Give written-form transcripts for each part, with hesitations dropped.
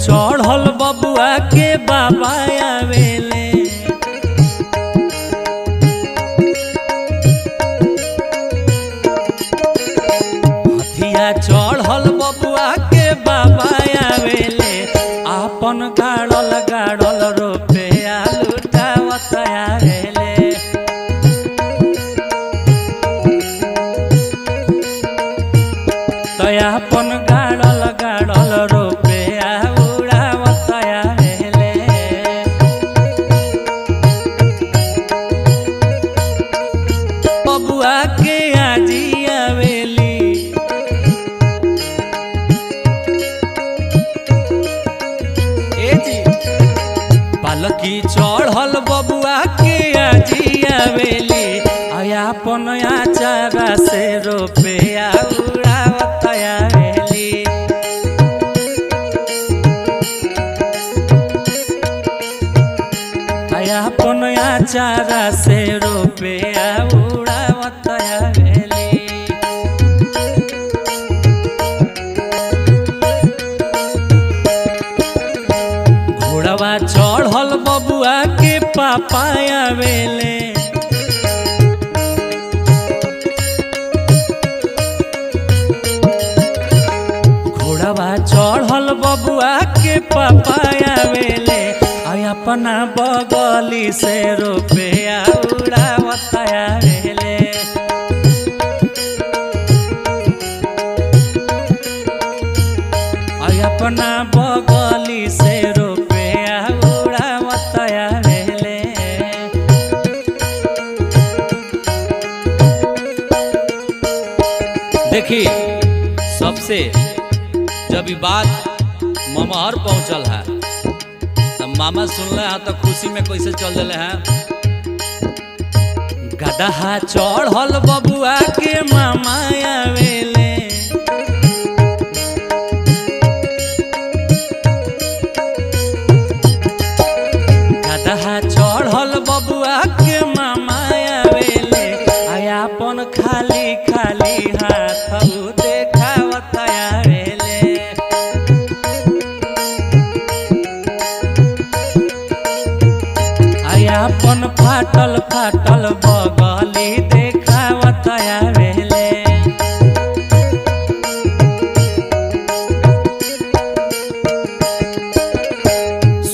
चढ़ल बबुआ के बाबा आवेले। हथिया चढ़ल बबुआ के बाबा आवेले। आपन गाड़ल गाड़ल रुपया लुटावत आवेले। अपन गाड़ल गाड़ल रुपया उड़ावत आवेले। बबुआ के आजी आवेली। ए जी पालकी चढ़ल बबुआ के आजी आवेली। अपन आचारा से रुपया उड़ावत आवेली। अपन आचारा से रुपया उड़ावत आवेली। घोड़वा चढ़ल बबुआ के पापा आवेले। चढ़ल बबुआ के पापा आवेले। अपना बगली से रुपया उड़ावत आवेले। अपना बगली से रुपया उड़ावत आवेले। देखी सबसे जब ये बात ममहर पहुंचल है तब मामा सुनले हैं तो खुशी में कैसे चल दिले हैं। गदहा चढ़ल बबुआ के मामा आवेले। गदहा चढ़ल बबुआ के मामा आवेले। अपन खाली खाली हाथ देखावत आवेले। अपन फाटल फाटल बगली देखावत आवेले।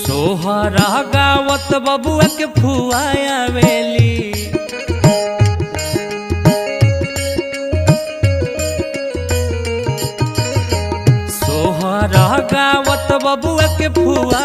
सोहर गावत बबुआ के फुआ आवेली। सोहर गावत बबुआ के फुआ